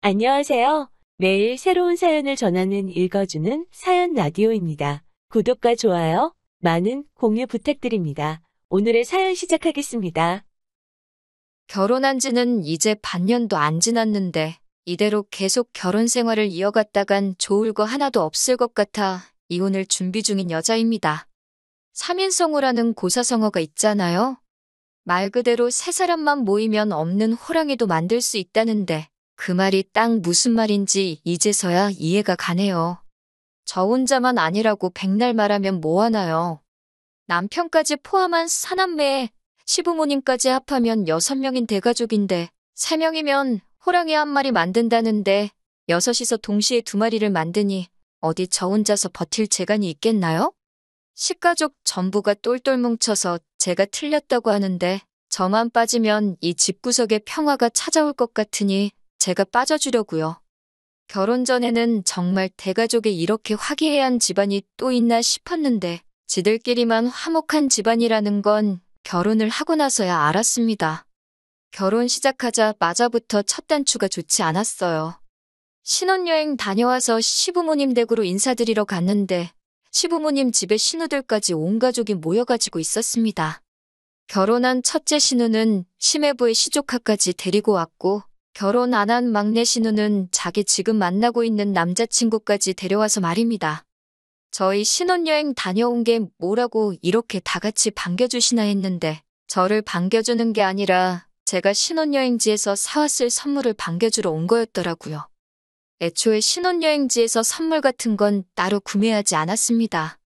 안녕하세요. 매일 새로운 사연을 전하는 읽어주는 사연 라디오입니다. 구독과 좋아요, 많은 공유 부탁드립니다. 오늘의 사연 시작하겠습니다. 결혼한 지는 이제 반년도 안 지났는데 이대로 계속 결혼 생활을 이어갔다간 좋을 거 하나도 없을 것 같아 이혼을 준비 중인 여자입니다. 3인성어라는 고사성어가 있잖아요. 말 그대로 세 사람만 모이면 없는 호랑이도 만들 수 있다는데 그 말이 딱 무슨 말인지 이제서야 이해가 가네요. 저 혼자만 아니라고 백날 말하면 뭐하나요. 남편까지 포함한 사남매에 시부모님까지 합하면 6명인 대가족인데 3명이면 호랑이 한 마리 만든다는데 6이서 동시에 2마리를 만드니 어디 저 혼자서 버틸 재간이 있겠나요? 식가족 전부가 똘똘 뭉쳐서 제가 틀렸다고 하는데 저만 빠지면 이 집구석에 평화가 찾아올 것 같으니 제가 빠져주려고요. 결혼 전에는 정말 대가족에 이렇게 화기애애한 집안이 또 있나 싶었는데 지들끼리만 화목한 집안이라는 건 결혼을 하고 나서야 알았습니다. 결혼 시작하자마자부터 첫 단추가 좋지 않았어요. 신혼여행 다녀와서 시부모님 댁으로 인사드리러 갔는데 시부모님 집에 신우들까지 온 가족이 모여가지고 있었습니다. 결혼한 첫째 신우는 시매부의 시조카까지 데리고 왔고 결혼 안 한 막내 신우는 자기 지금 만나고 있는 남자친구까지 데려와서 말입니다. 저희 신혼여행 다녀온 게 뭐라고 이렇게 다 같이 반겨주시나 했는데 저를 반겨주는 게 아니라 제가 신혼여행지에서 사왔을 선물을 반겨주러 온 거였더라고요. 애초에 신혼여행지에서 선물 같은 건 따로 구매하지 않았습니다.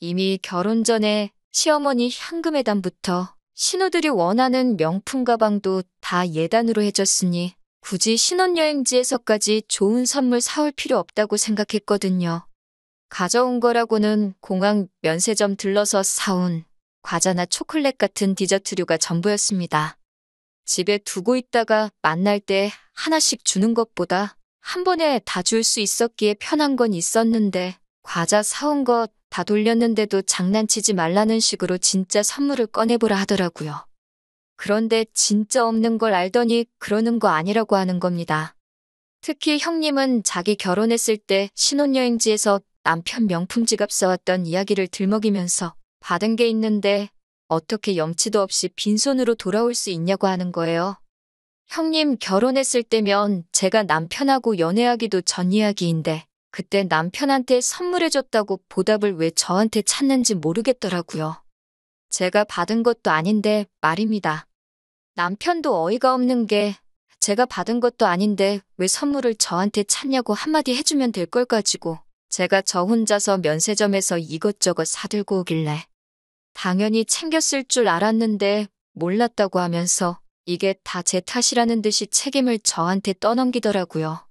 이미 결혼 전에 시어머니 현금예단부터 신우들이 원하는 명품 가방도 다 예단으로 해줬으니 굳이 신혼여행지에서까지 좋은 선물 사올 필요 없다고 생각했거든요. 가져온 거라고는 공항 면세점 들러서 사온 과자나 초콜릿 같은 디저트류가 전부였습니다. 집에 두고 있다가 만날 때 하나씩 주는 것보다 한 번에 다 줄 수 있었기에 편한 건 있었는데 과자 사온 거 다 돌렸는데도 장난치지 말라는 식으로 진짜 선물을 꺼내보라 하더라고요. 그런데 진짜 없는 걸 알더니 그러는 거 아니라고 하는 겁니다. 특히 형님은 자기 결혼했을 때 신혼여행지에서 남편 명품 지갑 사왔던 이야기를 들먹이면서 받은 게 있는데 어떻게 염치도 없이 빈손으로 돌아올 수 있냐고 하는 거예요. 형님 결혼했을 때면 제가 남편하고 연애하기도 전 이야기인데 그때 남편한테 선물해줬다고 보답을 왜 저한테 찾는지 모르겠더라고요. 제가 받은 것도 아닌데 말입니다. 남편도 어이가 없는 게 제가 받은 것도 아닌데 왜 선물을 저한테 찾냐고 한마디 해주면 될 걸 가지고 제가 저 혼자서 면세점에서 이것저것 사들고 오길래 당연히 챙겼을 줄 알았는데 몰랐다고 하면서 이게 다 제 탓이라는 듯이 책임을 저한테 떠넘기더라고요.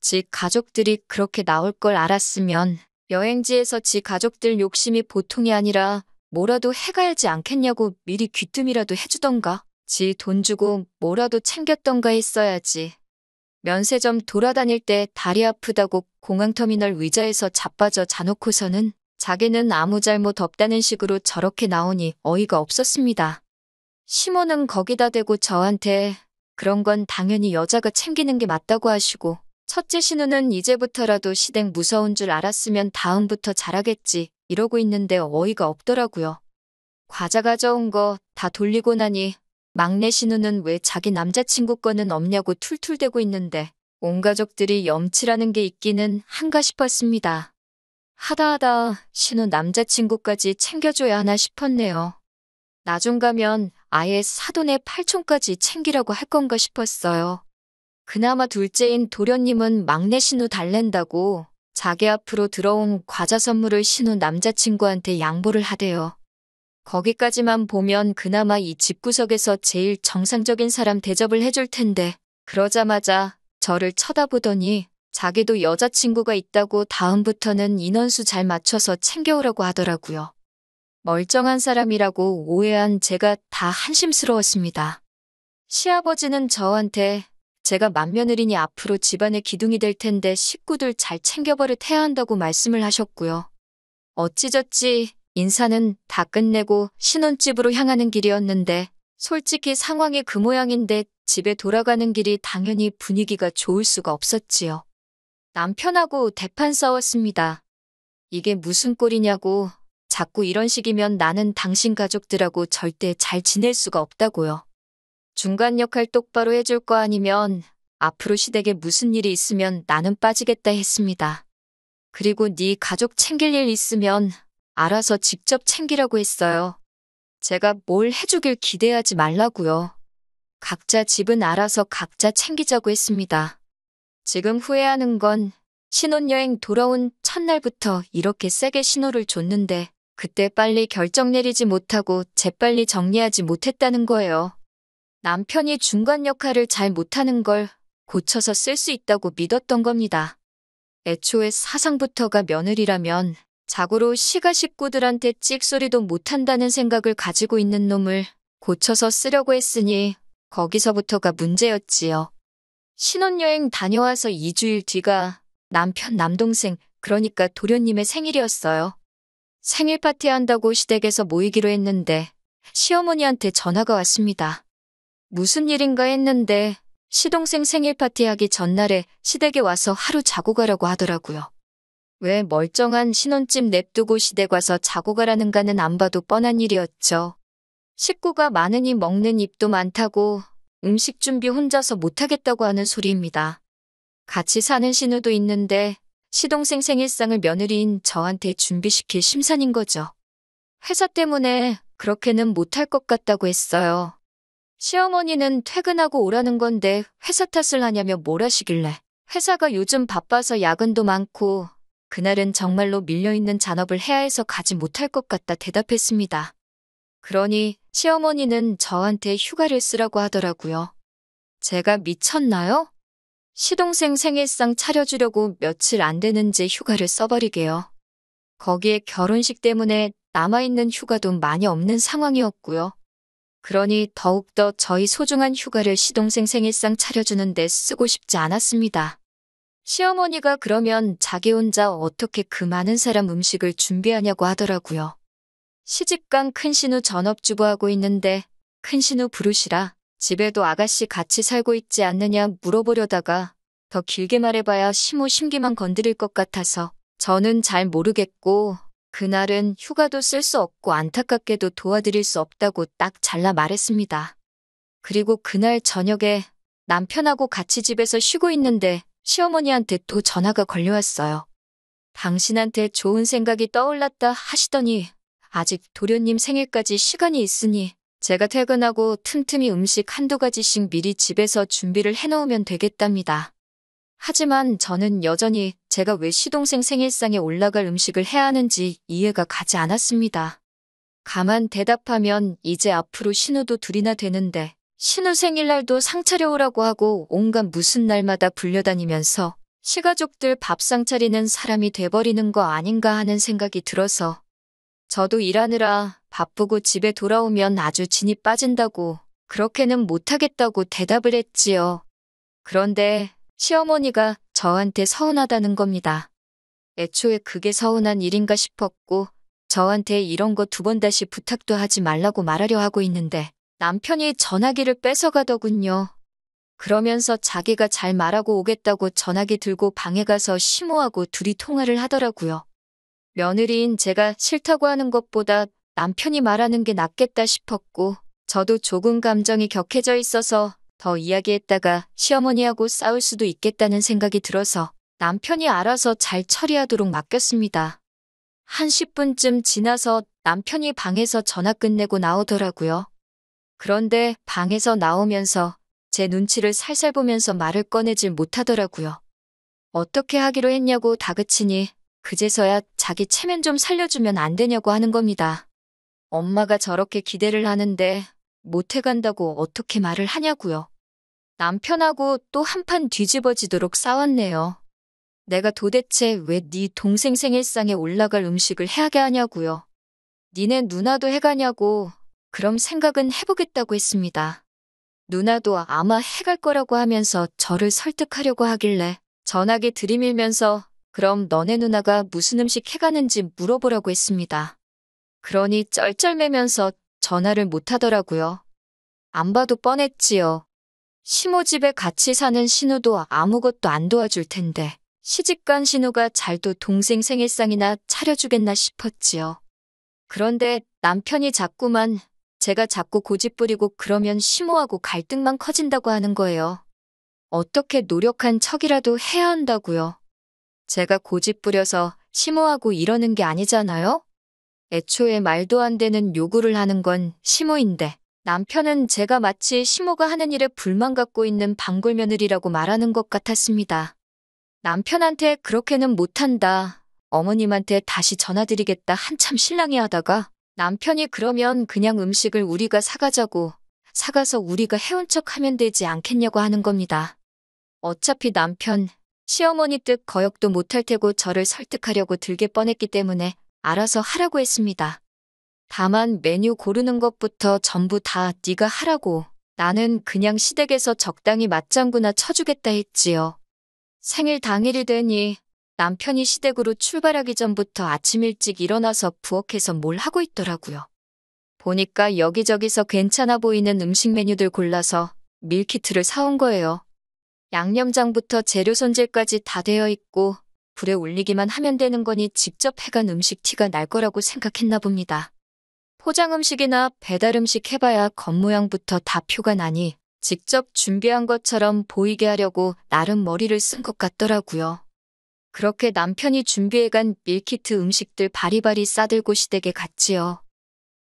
지 가족들이 그렇게 나올 걸 알았으면 여행지에서 지 가족들 욕심이 보통이 아니라 뭐라도 해가야지 않겠냐고 미리 귀뜸이라도 해주던가 지 돈 주고 뭐라도 챙겼던가 했어야지. 면세점 돌아다닐 때 다리 아프다고 공항터미널 의자에서 자빠져 자놓고서는 자기는 아무 잘못 없다는 식으로 저렇게 나오니 어이가 없었습니다. 시모는 거기다 대고 저한테 그런 건 당연히 여자가 챙기는 게 맞다고 하시고 첫째 신우는 이제부터라도 시댁 무서운 줄 알았으면 다음부터 잘하겠지 이러고 있는데 어이가 없더라고요. 과자 가져온 거 다 돌리고 나니 막내 신우는 왜 자기 남자친구 거는 없냐고 툴툴대고 있는데 온 가족들이 염치라는 게 있기는 한가 싶었습니다. 하다하다 신우 남자친구까지 챙겨줘야 하나 싶었네요. 나중 가면 아예 사돈의 팔촌까지 챙기라고 할 건가 싶었어요. 그나마 둘째인 도련님은 막내 신우 달랜다고 자기 앞으로 들어온 과자 선물을 신우 남자친구한테 양보를 하대요. 거기까지만 보면 그나마 이 집구석에서 제일 정상적인 사람 대접을 해줄 텐데 그러자마자 저를 쳐다보더니 자기도 여자친구가 있다고 다음부터는 인원수 잘 맞춰서 챙겨오라고 하더라고요. 멀쩡한 사람이라고 오해한 제가 다 한심스러웠습니다. 시아버지는 저한테 제가 맏며느리니 앞으로 집안의 기둥이 될 텐데 식구들 잘 챙겨버릇해야 한다고 말씀을 하셨고요. 어찌저찌 인사는 다 끝내고 신혼집으로 향하는 길이었는데 솔직히 상황이 그 모양인데 집에 돌아가는 길이 당연히 분위기가 좋을 수가 없었지요. 남편하고 대판 싸웠습니다. 이게 무슨 꼴이냐고, 자꾸 이런 식이면 나는 당신 가족들하고 절대 잘 지낼 수가 없다고요. 중간 역할 똑바로 해줄 거 아니면 앞으로 시댁에 무슨 일이 있으면 나는 빠지겠다 했습니다. 그리고 네 가족 챙길 일 있으면 알아서 직접 챙기라고 했어요. 제가 뭘 해주길 기대하지 말라고요. 각자 집은 알아서 각자 챙기자고 했습니다. 지금 후회하는 건 신혼여행 돌아온 첫날부터 이렇게 세게 신호를 줬는데 그때 빨리 결정 내리지 못하고 재빨리 정리하지 못했다는 거예요. 남편이 중간 역할을 잘 못하는 걸 고쳐서 쓸 수 있다고 믿었던 겁니다. 애초에 사상부터가 며느리라면 자고로 시가 식구들한테 찍소리도 못한다는 생각을 가지고 있는 놈을 고쳐서 쓰려고 했으니 거기서부터가 문제였지요. 신혼여행 다녀와서 2주일 뒤가 남편 남동생, 그러니까 도련님의 생일이었어요. 생일 파티 한다고 시댁에서 모이기로 했는데 시어머니한테 전화가 왔습니다. 무슨 일인가 했는데 시동생 생일 파티하기 전날에 시댁에 와서 하루 자고 가라고 하더라고요. 왜 멀쩡한 신혼집 냅두고 시댁 와서 자고 가라는가는 안 봐도 뻔한 일이었죠. 식구가 많으니 먹는 입도 많다고 음식 준비 혼자서 못하겠다고 하는 소리입니다. 같이 사는 신우도 있는데 시동생 생일상을 며느리인 저한테 준비시킬 심산인 거죠. 회사 때문에 그렇게는 못할 것 같다고 했어요. 시어머니는 퇴근하고 오라는 건데 회사 탓을 하냐며 몰아시길래 회사가 요즘 바빠서 야근도 많고 그날은 정말로 밀려있는 잔업을 해야 해서 가지 못할 것 같다 대답했습니다. 그러니 시어머니는 저한테 휴가를 쓰라고 하더라고요. 제가 미쳤나요? 시동생 생일상 차려주려고 며칠 안 되는지 휴가를 써버리게요. 거기에 결혼식 때문에 남아있는 휴가도 많이 없는 상황이었고요. 그러니 더욱더 저희 소중한 휴가를 시동생 생일상 차려주는데 쓰고 싶지 않았습니다. 시어머니가 그러면 자기 혼자 어떻게 그 많은 사람 음식을 준비하냐고 하더라고요. 시집간 큰신우 전업주부하고 있는데 큰신우 부르시라 집에도 아가씨 같이 살고 있지 않느냐 물어보려다가 더 길게 말해봐야 심호심기만 건드릴 것 같아서 저는 잘 모르겠고 그날은 휴가도 쓸 수 없고 안타깝게도 도와드릴 수 없다고 딱 잘라 말했습니다. 그리고 그날 저녁에 남편하고 같이 집에서 쉬고 있는데 시어머니한테 또 전화가 걸려왔어요. 당신한테 좋은 생각이 떠올랐다 하시더니 아직 도련님 생일까지 시간이 있으니 제가 퇴근하고 틈틈이 음식 한두 가지씩 미리 집에서 준비를 해놓으면 되겠답니다. 하지만 저는 여전히 제가 왜 시동생 생일상에 올라갈 음식을 해야 하는지 이해가 가지 않았습니다. 가만 대답하면 이제 앞으로 신우도 둘이나 되는데 신우 생일날도 상 차려오라고 하고 온갖 무슨 날마다 불려다니면서 시가족들 밥상 차리는 사람이 돼버리는 거 아닌가 하는 생각이 들어서 저도 일하느라 바쁘고 집에 돌아오면 아주 진이 빠진다고 그렇게는 못하겠다고 대답을 했지요. 그런데 시어머니가 저한테 서운하다는 겁니다. 애초에 그게 서운한 일인가 싶었고 저한테 이런 거 2번 다시 부탁도 하지 말라고 말하려 하고 있는데 남편이 전화기를 뺏어가더군요. 그러면서 자기가 잘 말하고 오겠다고 전화기 들고 방에 가서 심호하고 둘이 통화를 하더라고요. 며느리인 제가 싫다고 하는 것보다 남편이 말하는 게 낫겠다 싶었고 저도 조금 감정이 격해져 있어서 더 이야기했다가 시어머니하고 싸울 수도 있겠다는 생각이 들어서 남편이 알아서 잘 처리하도록 맡겼습니다. 한 10분쯤 지나서 남편이 방에서 전화 끝내고 나오더라고요. 그런데 방에서 나오면서 제 눈치를 살살 보면서 말을 꺼내질 못하더라고요. 어떻게 하기로 했냐고 다그치니 그제서야 자기 체면 좀 살려주면 안 되냐고 하는 겁니다. 엄마가 저렇게 기대를 하는데 못해간다고 어떻게 말을 하냐고요. 남편하고 또 한판 뒤집어지도록 싸웠네요. 내가 도대체 왜 네 동생 생일상에 올라갈 음식을 해야게 하냐고요. 니네 누나도 해가냐고 그럼 생각은 해보겠다고 했습니다. 누나도 아마 해갈 거라고 하면서 저를 설득하려고 하길래 전화기 들이밀면서 그럼 너네 누나가 무슨 음식 해가는지 물어보라고 했습니다. 그러니 쩔쩔매면서 전화를 못 하더라고요. 안 봐도 뻔했지요. 시모 집에 같이 사는 신우도 아무것도 안 도와줄 텐데 시집간 신우가 잘도 동생 생일상이나 차려주겠나 싶었지요. 그런데 남편이 자꾸만 제가 자꾸 고집부리고 그러면 시모하고 갈등만 커진다고 하는 거예요. 어떻게 노력한 척이라도 해야 한다고요. 제가 고집부려서 시모하고 이러는 게 아니잖아요? 애초에 말도 안 되는 요구를 하는 건 시모인데 남편은 제가 마치 시모가 하는 일에 불만 갖고 있는 방골며느리라고 말하는 것 같았습니다. 남편한테 그렇게는 못한다. 어머님한테 다시 전화드리겠다 한참 실랑이 하다가 남편이 그러면 그냥 음식을 우리가 사가자고 사가서 우리가 해온 척 하면 되지 않겠냐고 하는 겁니다. 어차피 남편, 시어머니 뜻 거역도 못할 테고 저를 설득하려고 들게 뻔했기 때문에 알아서 하라고 했습니다. 다만 메뉴 고르는 것부터 전부 다 네가 하라고 나는 그냥 시댁에서 적당히 맞장구나 쳐주겠다 했지요. 생일 당일이 되니 남편이 시댁으로 출발하기 전부터 아침 일찍 일어나서 부엌에서 뭘 하고 있더라고요. 보니까 여기저기서 괜찮아 보이는 음식 메뉴들 골라서 밀키트를 사온 거예요. 양념장부터 재료 손질까지 다 되어 있고 불에 올리기만 하면 되는 거니 직접 해간 음식 티가 날 거라고 생각했나 봅니다. 포장 음식이나 배달 음식 해봐야 겉모양부터 다 표가 나니 직접 준비한 것처럼 보이게 하려고 나름 머리를 쓴 것 같더라고요. 그렇게 남편이 준비해간 밀키트 음식들 바리바리 싸들고 시댁에 갔지요.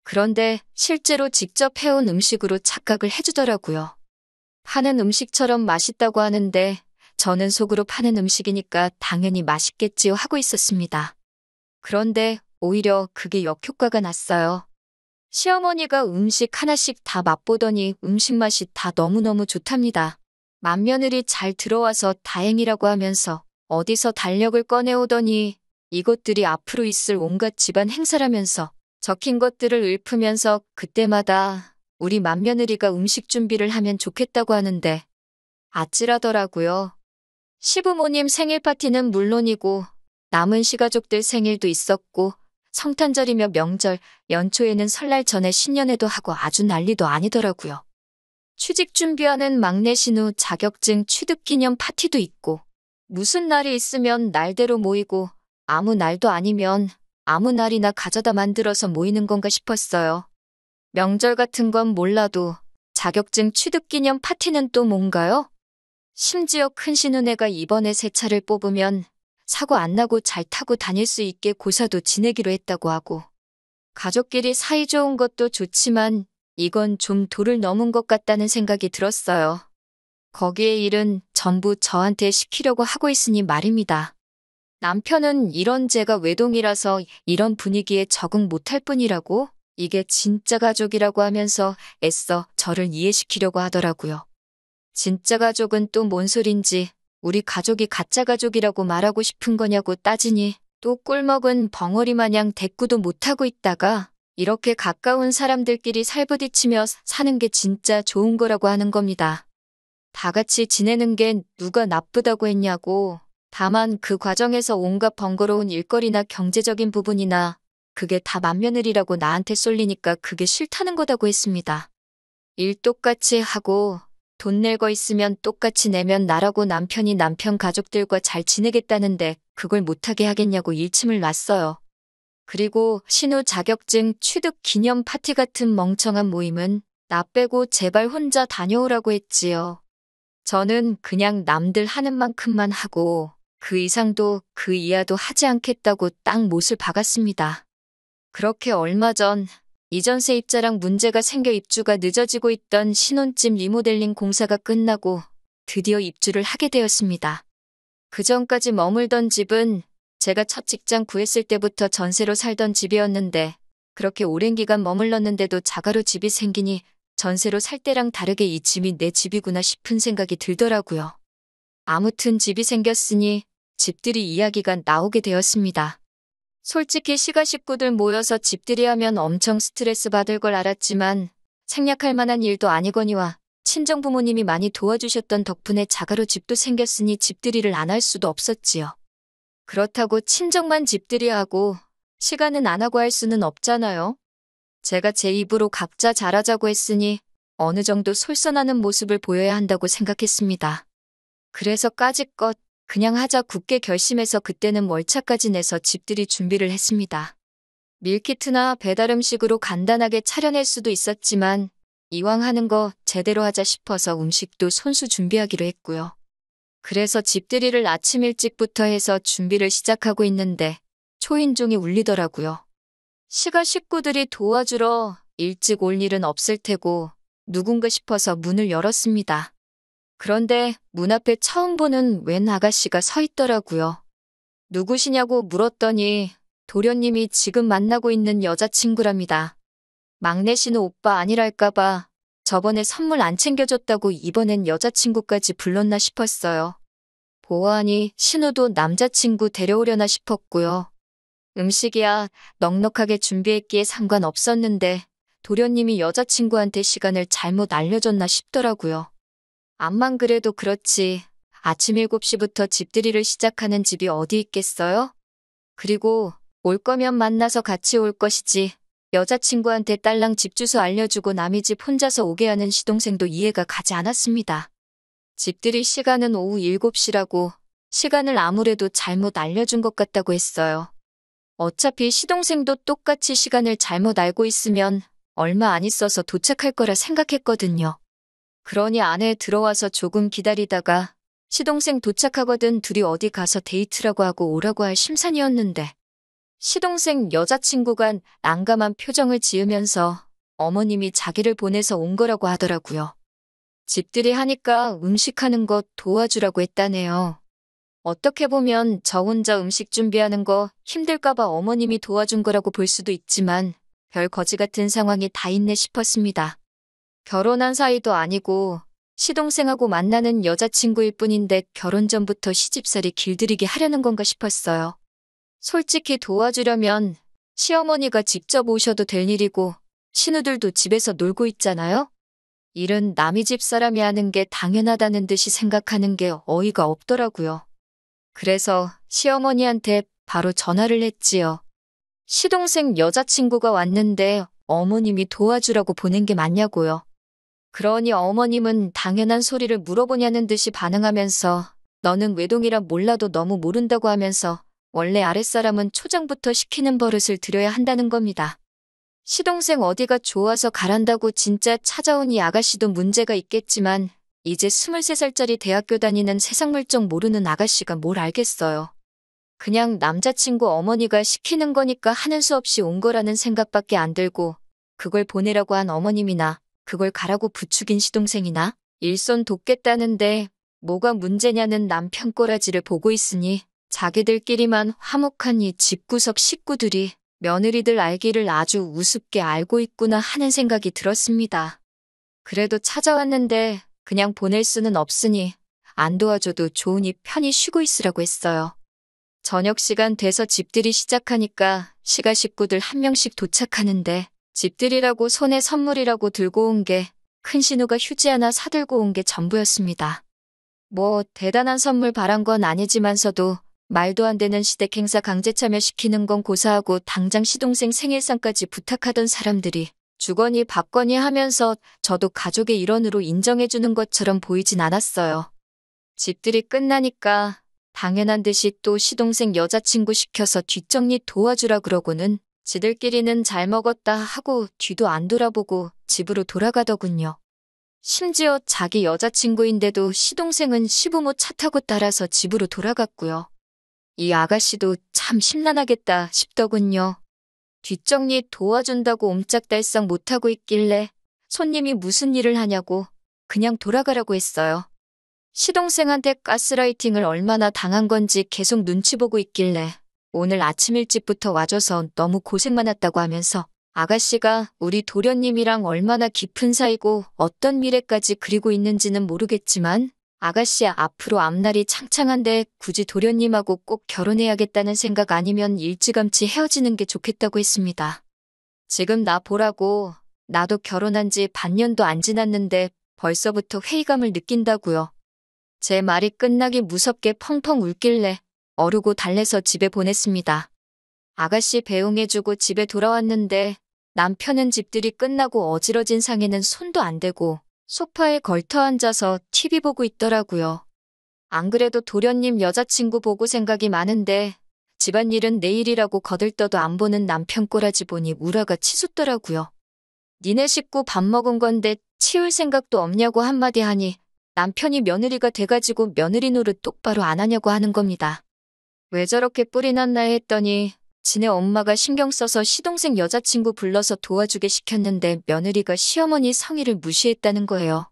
그런데 실제로 직접 해온 음식으로 착각을 해주더라고요. 파는 음식처럼 맛있다고 하는데 저는 속으로 파는 음식이니까 당연히 맛있겠지요 하고 있었습니다. 그런데 오히려 그게 역효과가 났어요. 시어머니가 음식 하나씩 다 맛보더니 음식 맛이 다 너무너무 좋답니다. 맏며느리 잘 들어와서 다행이라고 하면서 어디서 달력을 꺼내오더니 이것들이 앞으로 있을 온갖 집안 행사라면서 적힌 것들을 읊으면서 그때마다 우리 맏며느리가 음식 준비를 하면 좋겠다고 하는데 아찔하더라고요. 시부모님 생일 파티는 물론이고 남은 시가족들 생일도 있었고 성탄절이며 명절, 연초에는 설날 전에 신년회도 하고 아주 난리도 아니더라고요. 취직 준비하는 막내 신우 자격증 취득 기념 파티도 있고 무슨 날이 있으면 날대로 모이고 아무 날도 아니면 아무 날이나 가져다 만들어서 모이는 건가 싶었어요. 명절 같은 건 몰라도 자격증 취득 기념 파티는 또 뭔가요? 심지어 큰 신우네가 이번에 새 차를 뽑으면 사고 안 나고 잘 타고 다닐 수 있게 고사도 지내기로 했다고 하고 가족끼리 사이 좋은 것도 좋지만 이건 좀 도를 넘은 것 같다는 생각이 들었어요. 거기에 일은 전부 저한테 시키려고 하고 있으니 말입니다. 남편은 이런 제가 외동이라서 이런 분위기에 적응 못할 뿐이라고 이게 진짜 가족이라고 하면서 애써 저를 이해시키려고 하더라고요. 진짜 가족은 또 뭔 소린지 우리 가족이 가짜 가족이라고 말하고 싶은 거냐고 따지니 또 꿀먹은 벙어리 마냥 대꾸도 못하고 있다가 이렇게 가까운 사람들끼리 살부딪히며 사는 게 진짜 좋은 거라고 하는 겁니다. 다 같이 지내는 게 누가 나쁘다고 했냐고. 다만 그 과정에서 온갖 번거로운 일거리나 경제적인 부분이나 그게 다 맏며느리라고 나한테 쏠리니까 그게 싫다는 거다고 했습니다. 일 똑같이 하고 돈 낼 거 있으면 똑같이 내면 나라고 남편이 남편 가족들과 잘 지내겠다는데 그걸 못하게 하겠냐고 일침을 놨어요. 그리고 신우 자격증 취득 기념 파티 같은 멍청한 모임은 나 빼고 제발 혼자 다녀오라고 했지요. 저는 그냥 남들 하는 만큼만 하고 그 이상도 그 이하도 하지 않겠다고 딱 못을 박았습니다. 그렇게 얼마 전 이전 세입자랑 문제가 생겨 입주가 늦어지고 있던 신혼집 리모델링 공사가 끝나고 드디어 입주를 하게 되었습니다. 그 전까지 머물던 집은 제가 첫 직장 구했을 때부터 전세로 살던 집이었는데 그렇게 오랜 기간 머물렀는데도 자가로 집이 생기니 전세로 살 때랑 다르게 이 집이 내 집이구나 싶은 생각이 들더라고요. 아무튼 집이 생겼으니 집들이 이야기가 나오게 되었습니다. 솔직히 시가 식구들 모여서 집들이 하면 엄청 스트레스 받을 걸 알았지만 생략할 만한 일도 아니거니와 친정 부모님이 많이 도와주셨던 덕분에 자가로 집도 생겼으니 집들이를 안 할 수도 없었지요. 그렇다고 친정만 집들이 하고 시가는 안 하고 할 수는 없잖아요. 제가 제 입으로 각자 잘하자고 했으니 어느 정도 솔선하는 모습을 보여야 한다고 생각했습니다. 그래서 까짓것 그냥 하자 굳게 결심해서 그때는 월차까지 내서 집들이 준비를 했습니다. 밀키트나 배달 음식으로 간단하게 차려낼 수도 있었지만 이왕 하는 거 제대로 하자 싶어서 음식도 손수 준비하기로 했고요. 그래서 집들이를 아침 일찍부터 해서 준비를 시작하고 있는데 초인종이 울리더라고요. 시가 식구들이 도와주러 일찍 올 일은 없을 테고 누군가 싶어서 문을 열었습니다. 그런데 문 앞에 처음 보는 웬 아가씨가 서 있더라고요. 누구시냐고 물었더니 도련님이 지금 만나고 있는 여자친구랍니다. 막내 씨는 오빠 아니랄까봐 저번에 선물 안 챙겨줬다고 이번엔 여자친구까지 불렀나 싶었어요. 보아하니 신우도 남자친구 데려오려나 싶었고요. 음식이야 넉넉하게 준비했기에 상관없었는데 도련님이 여자친구한테 시간을 잘못 알려줬나 싶더라고요. 암만 그래도 그렇지 아침 7시부터 집들이를 시작하는 집이 어디 있겠어요? 그리고 올 거면 만나서 같이 올 것이지 여자친구한테 딸랑 집 주소 알려주고 남의 집 혼자서 오게 하는 시동생도 이해가 가지 않았습니다. 집들이 시간은 오후 7시라고 시간을 아무래도 잘못 알려준 것 같다고 했어요. 어차피 시동생도 똑같이 시간을 잘못 알고 있으면 얼마 안 있어서 도착할 거라 생각했거든요. 그러니 안에 들어와서 조금 기다리다가 시동생 도착하거든 둘이 어디 가서 데이트라고 하고 오라고 할 심산이었는데 시동생 여자친구가 난감한 표정을 지으면서 어머님이 자기를 보내서 온 거라고 하더라고요. 집들이 하니까 음식하는 거 도와주라고 했다네요. 어떻게 보면 저 혼자 음식 준비하는 거 힘들까봐 어머님이 도와준 거라고 볼 수도 있지만 별 거지 같은 상황이 다 있네 싶었습니다. 결혼한 사이도 아니고 시동생하고 만나는 여자친구일 뿐인데 결혼 전부터 시집살이 길들이게 하려는 건가 싶었어요. 솔직히 도와주려면 시어머니가 직접 오셔도 될 일이고 신우들도 집에서 놀고 있잖아요? 일은 남의 집 사람이 하는 게 당연하다는 듯이 생각하는 게 어이가 없더라고요. 그래서 시어머니한테 바로 전화를 했지요. 시동생 여자친구가 왔는데 어머님이 도와주라고 보낸 게 맞냐고요. 그러니 어머님은 당연한 소리를 물어보냐는 듯이 반응하면서 너는 외동이라 몰라도 너무 모른다고 하면서 원래 아랫사람은 초장부터 시키는 버릇을 들여야 한다는 겁니다. 시동생 어디가 좋아서 가란다고 진짜 찾아온 이 아가씨도 문제가 있겠지만 이제 23살짜리 대학교 다니는 세상 물정 모르는 아가씨가 뭘 알겠어요. 그냥 남자친구 어머니가 시키는 거니까 하는 수 없이 온 거라는 생각밖에 안 들고 그걸 보내라고 한 어머님이나 그걸 가라고 부추긴 시동생이나 일손 돕겠다는데 뭐가 문제냐는 남편 꼬라지를 보고 있으니 자기들끼리만 화목한 이 집구석 식구들이 며느리들 알기를 아주 우습게 알고 있구나 하는 생각이 들었습니다. 그래도 찾아왔는데 그냥 보낼 수는 없으니 안 도와줘도 좋으니 편히 쉬고 있으라고 했어요. 저녁 시간 돼서 집들이 시작하니까 시가 식구들 한 명씩 도착하는데 집들이라고 손에 선물이라고 들고 온 게 큰 신우가 휴지 하나 사들고 온 게 전부였습니다. 뭐 대단한 선물 바란 건 아니지만서도 말도 안 되는 시댁 행사 강제 참여시키는 건 고사하고 당장 시동생 생일상까지 부탁하던 사람들이 주거니 받거니 하면서 저도 가족의 일원으로 인정해주는 것처럼 보이진 않았어요. 집들이 끝나니까 당연한 듯이 또 시동생 여자친구 시켜서 뒷정리 도와주라 그러고는 지들끼리는 잘 먹었다 하고 뒤도 안 돌아보고 집으로 돌아가더군요. 심지어 자기 여자친구인데도 시동생은 시부모 차 타고 따라서 집으로 돌아갔고요. 이 아가씨도 참 심란하겠다 싶더군요. 뒷정리 도와준다고 옴짝달싹 못하고 있길래 손님이 무슨 일을 하냐고 그냥 돌아가라고 했어요. 시동생한테 가스라이팅을 얼마나 당한 건지 계속 눈치 보고 있길래 오늘 아침 일찍부터 와줘서 너무 고생 많았다고 하면서 아가씨가 우리 도련님이랑 얼마나 깊은 사이고 어떤 미래까지 그리고 있는지는 모르겠지만 아가씨 앞으로 앞날이 창창한데 굳이 도련님하고 꼭 결혼해야겠다는 생각 아니면 일찌감치 헤어지는 게 좋겠다고 했습니다. 지금 나 보라고 나도 결혼한 지 반년도 안 지났는데 벌써부터 회의감을 느낀다고요. 제 말이 끝나기 무섭게 펑펑 울길래 어르고 달래서 집에 보냈습니다. 아가씨 배웅해주고 집에 돌아왔는데 남편은 집들이 끝나고 어지러진 상에는 손도 안 대고 소파에 걸터 앉아서 TV 보고 있더라고요. 안 그래도 도련님 여자친구 보고 생각이 많은데 집안일은 내일이라고 거들떠도 안 보는 남편 꼬라지 보니 우라가 치솟더라고요. 니네 식구 밥 먹은 건데 치울 생각도 없냐고 한마디 하니 남편이 며느리가 돼가지고 며느리 노릇 똑바로 안 하냐고 하는 겁니다. 왜 저렇게 뿔이 났나 했더니 지네 엄마가 신경 써서 시동생 여자친구 불러서 도와주게 시켰는데 며느리가 시어머니 성의를 무시했다는 거예요.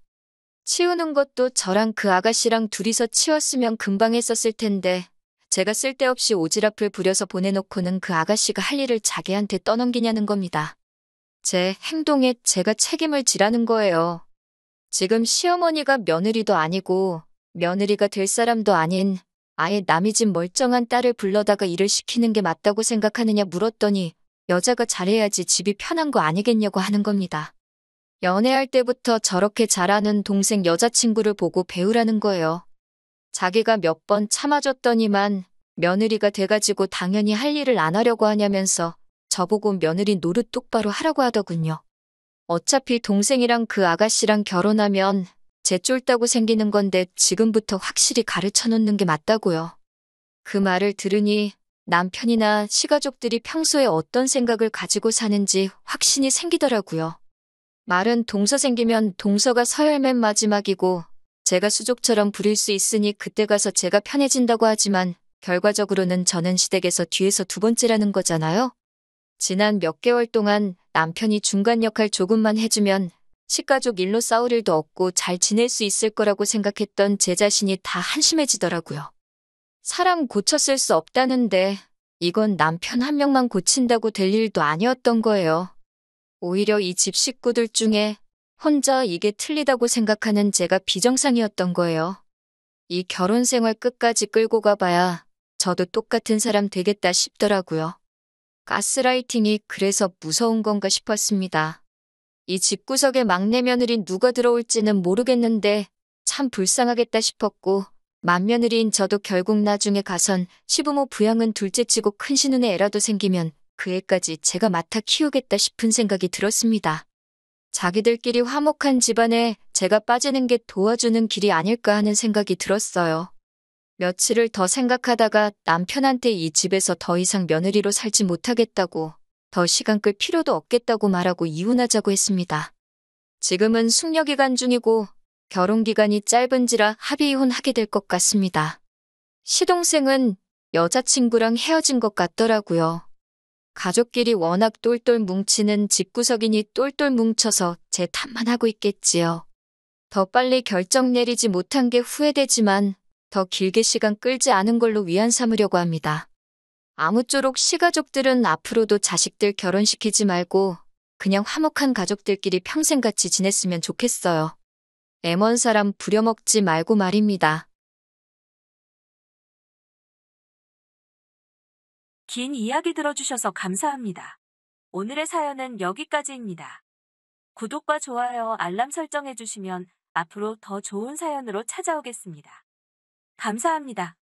치우는 것도 저랑 그 아가씨랑 둘이서 치웠으면 금방 했었을 텐데 제가 쓸데없이 오지랖을 부려서 보내놓고는 그 아가씨가 할 일을 자기한테 떠넘기냐는 겁니다. 제 행동에 제가 책임을 지라는 거예요. 지금 시어머니가 며느리도 아니고 며느리가 될 사람도 아닌 아예 남의 집 멀쩡한 딸을 불러다가 일을 시키는 게 맞다고 생각하느냐 물었더니 여자가 잘해야지 집이 편한 거 아니겠냐고 하는 겁니다. 연애할 때부터 저렇게 잘하는 동생 여자친구를 보고 배우라는 거예요. 자기가 몇 번 참아줬더니만 며느리가 돼가지고 당연히 할 일을 안 하려고 하냐면서 저보고 며느리 노릇 똑바로 하라고 하더군요. 어차피 동생이랑 그 아가씨랑 결혼하면 제 쫄다고 생기는 건데 지금부터 확실히 가르쳐 놓는 게 맞다고요. 그 말을 들으니 남편이나 시가족들이 평소에 어떤 생각을 가지고 사는지 확신이 생기더라고요. 말은 동서 생기면 동서가 서열 맨 마지막이고 제가 수족처럼 부릴 수 있으니 그때 가서 제가 편해진다고 하지만 결과적으로는 저는 시댁에서 뒤에서 두 번째라는 거잖아요. 지난 몇 개월 동안 남편이 중간 역할 조금만 해주면 식가족 일로 싸울 일도 없고 잘 지낼 수 있을 거라고 생각했던 제 자신이 다 한심해지더라고요. 사람 고쳤을 수 없다는데 이건 남편 한 명만 고친다고 될 일도 아니었던 거예요. 오히려 이 집 식구들 중에 혼자 이게 틀리다고 생각하는 제가 비정상이었던 거예요. 이 결혼 생활 끝까지 끌고 가봐야 저도 똑같은 사람 되겠다 싶더라고요. 가스라이팅이 그래서 무서운 건가 싶었습니다. 이 집구석에 막내 며느리 누가 들어올지는 모르겠는데 참 불쌍하겠다 싶었고 맏며느리인 저도 결국 나중에 가선 시부모 부양은 둘째치고 큰 신우네 애라도 생기면 그 애까지 제가 맡아 키우겠다 싶은 생각이 들었습니다. 자기들끼리 화목한 집안에 제가 빠지는 게 도와주는 길이 아닐까 하는 생각이 들었어요. 며칠을 더 생각하다가 남편한테 이 집에서 더 이상 며느리로 살지 못하겠다고 더 시간 끌 필요도 없겠다고 말하고 이혼하자고 했습니다. 지금은 숙려기간 중이고 결혼기간이 짧은지라 합의 이혼하게 될 것 같습니다. 시동생은 여자친구랑 헤어진 것 같더라고요. 가족끼리 워낙 똘똘 뭉치는 집구석이니 똘똘 뭉쳐서 제 탓만 하고 있겠지요. 더 빨리 결정 내리지 못한 게 후회되지만 더 길게 시간 끌지 않은 걸로 위안 삼으려고 합니다. 아무쪼록 시가족들은 앞으로도 자식들 결혼시키지 말고 그냥 화목한 가족들끼리 평생 같이 지냈으면 좋겠어요. 애먼 사람 부려먹지 말고 말입니다. 긴 이야기 들어주셔서 감사합니다. 오늘의 사연은 여기까지입니다. 구독과 좋아요, 알람 설정해주시면 앞으로 더 좋은 사연으로 찾아오겠습니다. 감사합니다.